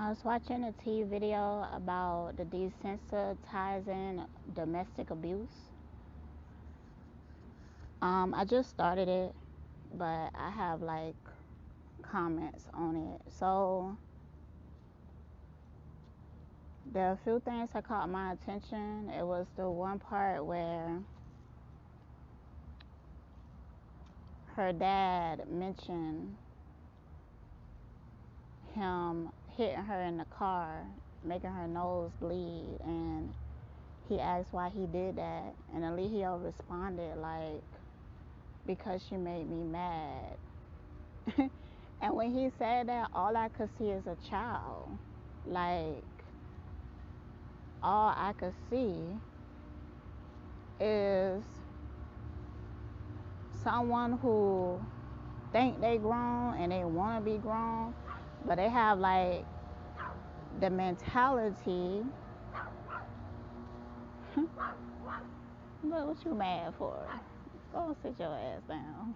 I was watching a TV video about the desensitizing domestic abuse. I just started it, but I have like comments on it. So there are a few things that caught my attention. It was the one part where her dad mentioned him hitting her in the car, making her nose bleed, and he asked why he did that, and Eligio responded like, because she made me mad. And when he said that, all I could see is a child. Like, all I could see is someone who think they grown and they want to be grown, but they have like the mentality. But what you mad for? Go sit your ass down.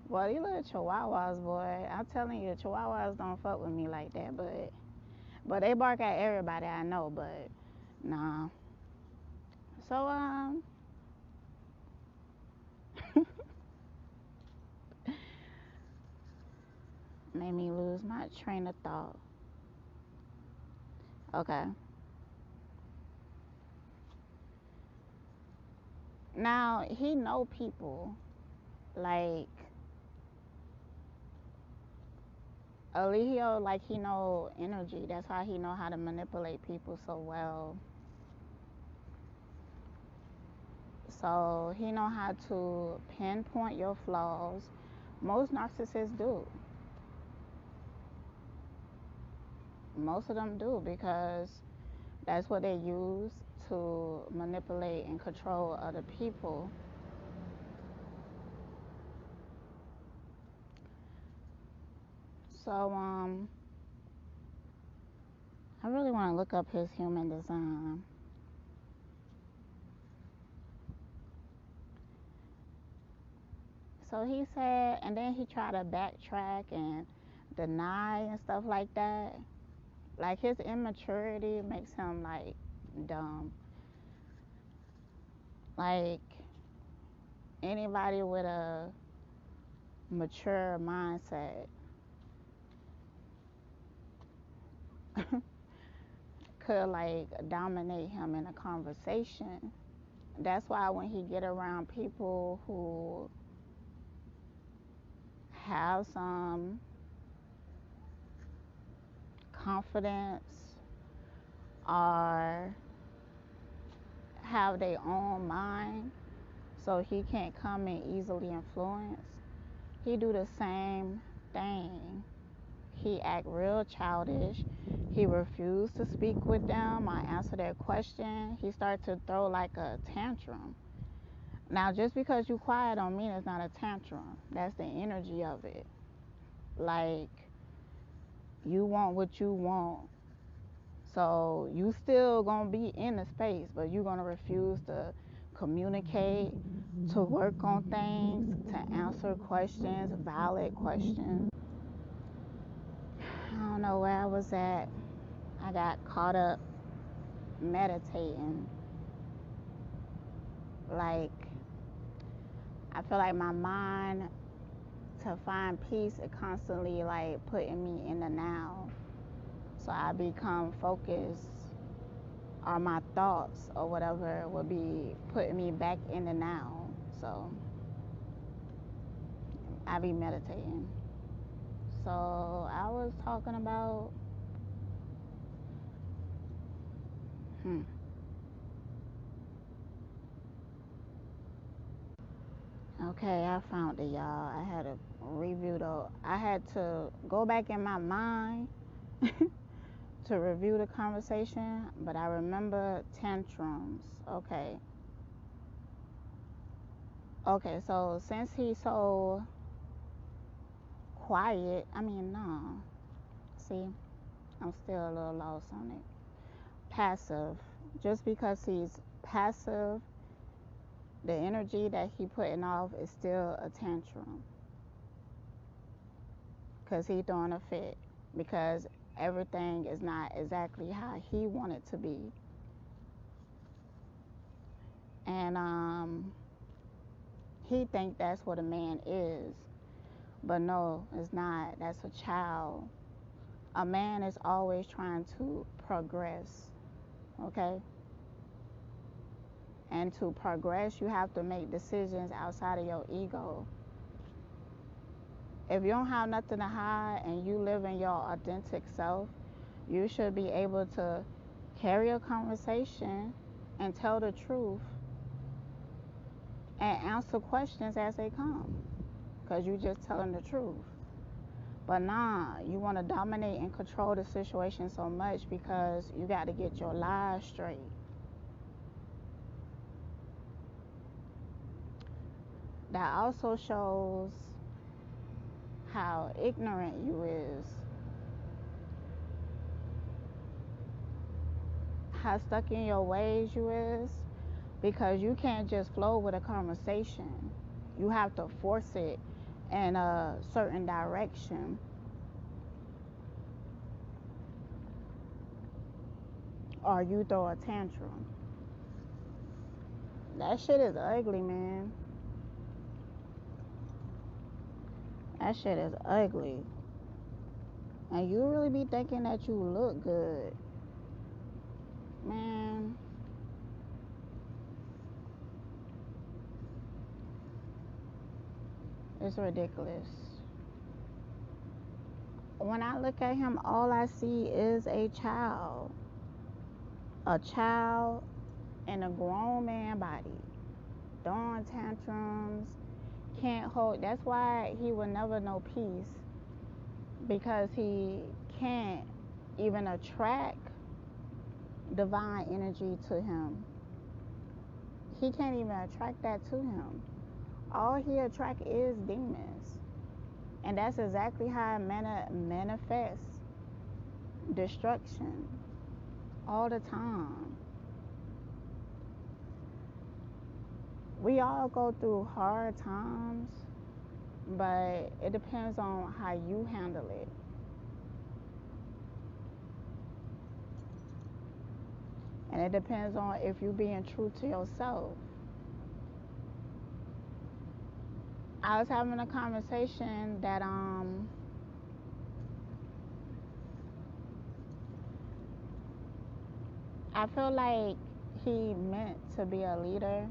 Boy, these little chihuahuas, boy. I'm telling you, chihuahuas don't fuck with me like that, but they bark at everybody I know, but nah. So made me lose my train of thought. Okay. Now he know people like Eligio, like he know energy. That's how he know how to manipulate people so well. So he know how to pinpoint your flaws. Most narcissists do. Most of them do, because that's what they use to manipulate and control other people. So I really want to look up his human design. So he said, and then he tried to backtrack and deny and stuff like that. Like, his immaturity makes him like dumb. Like, anybody with a mature mindset could like dominate him in a conversation. That's why when he get around people who have some confidence or have their own mind, so he can't come and easily influence, he do the same thing. He act real childish. He refused to speak with them or answer their question. He started to throw like a tantrum. Now, just because you quiet don't mean it's not a tantrum. That's the energy of it. Like, you want what you want, so you still gonna be in the space, but you gonna refuse to communicate, to work on things, to answer questions, valid questions. I don't know where I was at. I got caught up meditating. Like, I feel like my mind, to find peace, it constantly like putting me in the now. So I become focused, or my thoughts or whatever will be putting me back in the now. So I be meditating. So I was talking about okay, I found it, y'all. I had to I had to go back in my mind to review the conversation, but I remember tantrums. Okay. Okay, so since he's so quiet, no. See, I'm still a little lost on it. Passive. Just because he's passive, the energy that he putting off is still a tantrum. Because he throwing a fit. because everything is not exactly how he wanted to be. And he think that's what a man is. But no, it's not. That's a child. A man is always trying to progress, okay? And to progress, you have to make decisions outside of your ego. If you don't have nothing to hide and you live in your authentic self, you should be able to carry a conversation and tell the truth and answer questions as they come, because you just telling the truth. But nah, you want to dominate and control the situation so much because you got to get your lies straight. That also shows how ignorant you is, how stuck in your ways you is, because you can't just flow with a conversation. You have to force it in a certain direction. Or you throw a tantrum. That shit is ugly, man. That shit is ugly. And you really be thinking that you look good. Man. It's ridiculous. When I look at him, all I see is a child. A child in a grown man body. Throwing tantrums. Can't hold. That's why he will never know peace. Because he can't even attract divine energy to him. He can't even attract that to him. All he attract is demons. And that's exactly how it manifests destruction all the time. We all go through hard times, but it depends on how you handle it. And it depends on if you're being true to yourself. I was having a conversation that I feel like he meant to be a leader,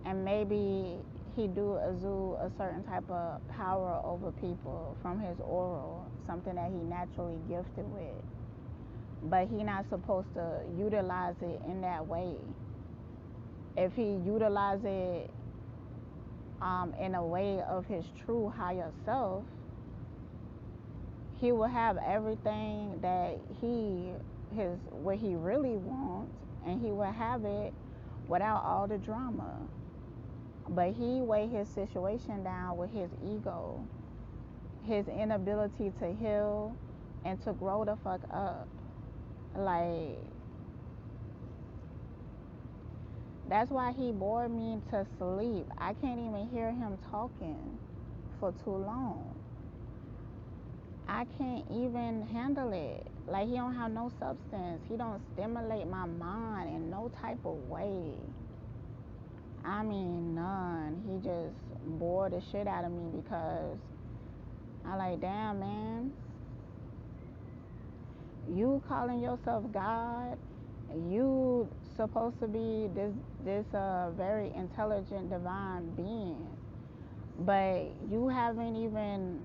and maybe he do exude a certain type of power over people from his oral, something that he naturally gifted with. But he not supposed to utilize it in that way. If he utilize it in a way of his true higher self, he will have everything that what he really wants, and he will have it without all the drama. But he weighed his situation down with his ego, his inability to heal and to grow the fuck up. Like, that's why he bored me to sleep. I can't even hear him talking for too long. I can't even handle it. Like, he don't have no substance. He don't stimulate my mind in no type of way. I mean, none. He just bored the shit out of me because I like, damn, man. You calling yourself God, you supposed to be this very intelligent divine being, but you haven't even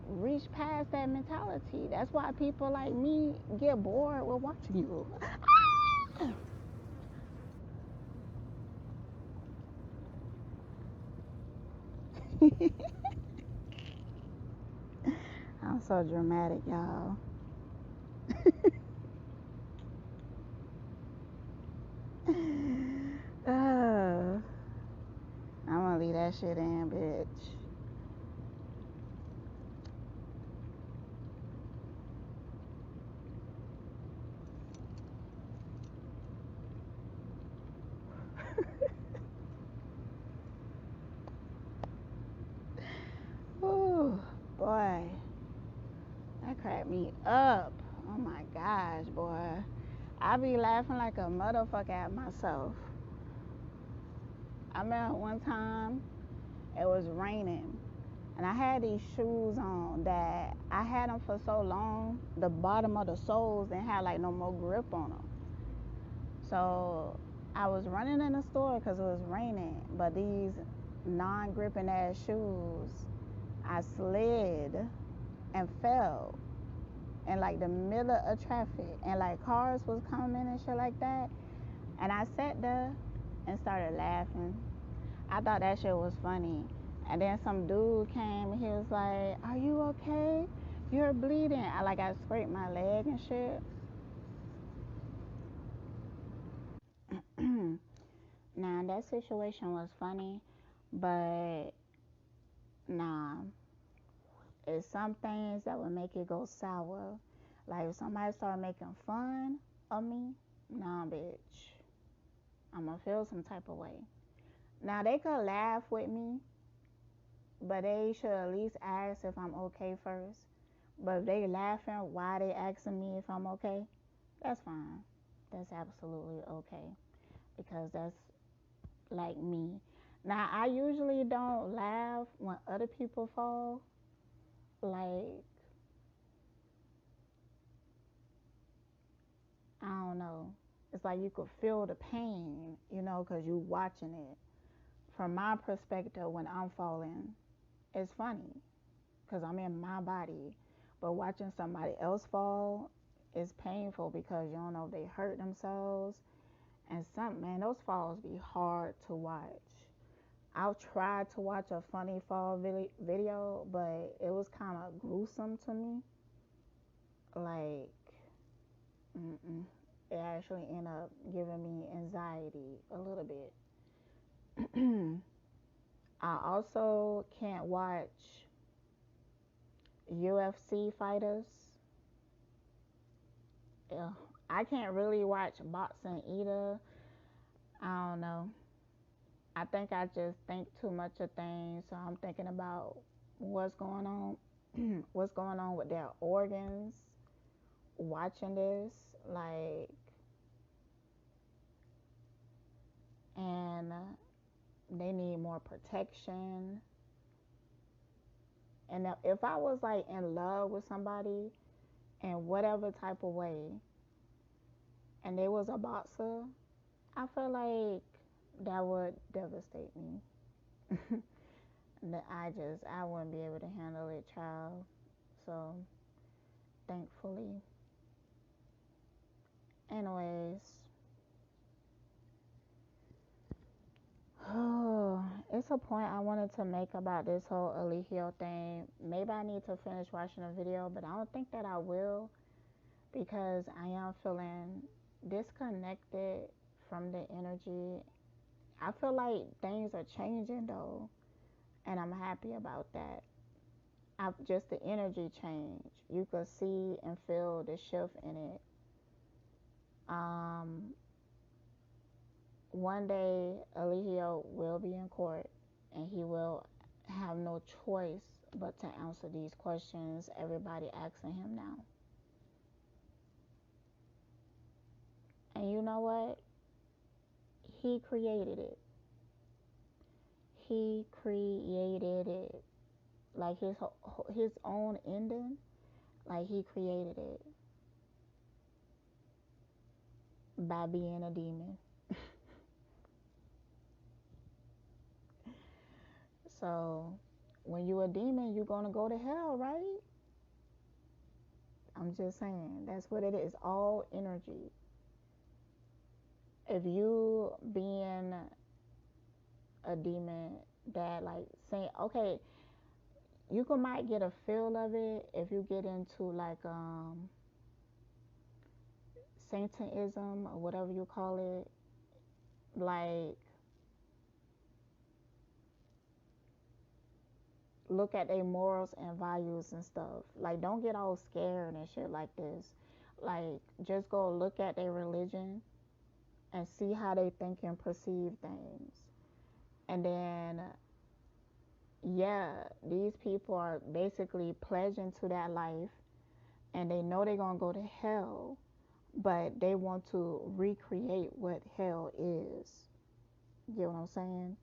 reached past that mentality. That's why people like me get bored with watching you. I'm so dramatic, y'all. I'm gonna leave that shit in, bitch. Ooh, boy. up. Oh my gosh, boy. I be laughing like a motherfucker at myself. I remember one time it was raining and I had these shoes on that I had them for so long, the bottom of the soles didn't have like no more grip on them. So I was running in the store because it was raining, but these non-gripping ass shoes, I slid and fell in like the middle of traffic, and like cars was coming and shit like that, and I sat there and started laughing. I thought that shit was funny. And then some dude came and he was like, "Are you okay? You're bleeding." I scraped my leg and shit. Now that situation was funny, but nah, it's some things that would make it go sour. Like if somebody started making fun of me, nah, bitch, I'ma feel some type of way. Now they could laugh with me, but they should at least ask if I'm okay first. But if they laughing, why they asking me if I'm okay? That's fine. That's absolutely okay because that's like me. Now I usually don't laugh when other people fall. Like I don't know. It's like you could feel the pain, because you watching it. From my perspective, when I'm falling, it's funny because I'm in my body. But watching somebody else fall is painful because you don't know if they hurt themselves. And man, those falls be hard to watch. I've tried to watch a funny fall video, but it was kind of gruesome to me. Like, mm-mm. It actually ended up giving me anxiety a little bit. I also can't watch UFC fighters. Yeah, I can't really watch boxing either. I don't know. I think I just think too much of things, so I'm thinking about what's going on, what's going on with their organs. Watching this, like, and they need more protection. And if I was like in love with somebody in whatever type of way, and they was a boxer, I feel like that would devastate me. I wouldn't be able to handle it, child. So thankfully, anyways, it's a point I wanted to make about this whole Eligio thing. Maybe I need to finish watching the video, but I don't think that I will because I am feeling disconnected from the energy. I feel like things are changing though, and I'm happy about that. Just the energy change. You could see and feel the shift in it. Um, One day, Eligio will be in court, and he will have no choice but to answer these questions everybody asking him now. And you know what? He created it. He created it. Like his own ending, like he created it by being a demon. So when you a demon, you gonna go to hell, right? I'm just saying, that's what it is. All energy. If you being a demon that like saying, okay, you might get a feel of it if you get into like Satanism or whatever you call it. Like look at their morals and values and stuff. Like don't get all scared and shit like this. Like just go look at their religion and see how they think and perceive things. And then yeah, these people are basically pledging to that life and they know they're gonna go to hell, but they want to recreate what hell is. You get what I'm saying?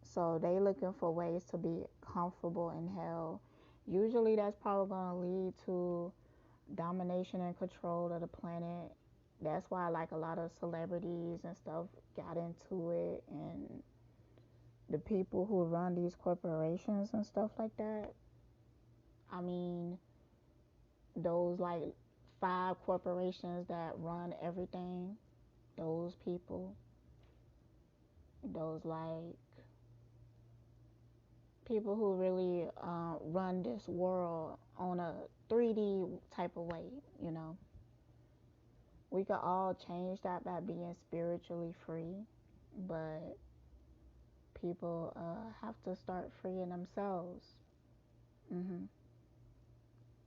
So they looking for ways to be comfortable in hell. Usually that's probably gonna lead to domination and control of the planet. That's why like a lot of celebrities and stuff got into it, and the people who run these corporations and stuff like that. I mean, those like five corporations that run everything, those people, those like people who really run this world on a 3D type of way, you know. We could all change that by being spiritually free, but people have to start freeing themselves, hmm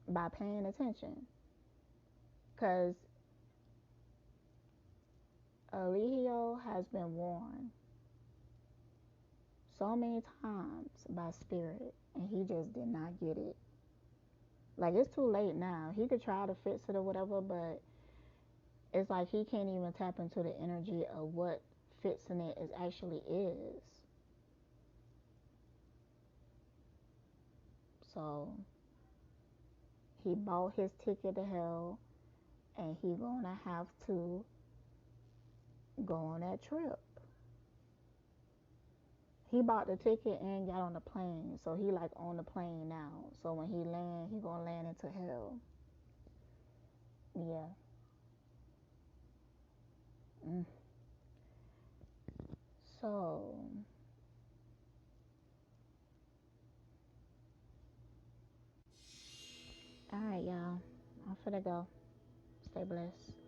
by paying attention. Because Eligio has been warned so many times by spirit, and he just did not get it. Like, it's too late now. He could try to fix it or whatever, but it's like he can't even tap into the energy of what fixing it is actually is. So he bought his ticket to hell, and he gonna have to go on that trip. He bought the ticket and got on the plane, so he like on the plane now. So when he land, he gonna land into hell. Yeah. Mm. So, all right, y'all. I'm finna go. Stay blessed.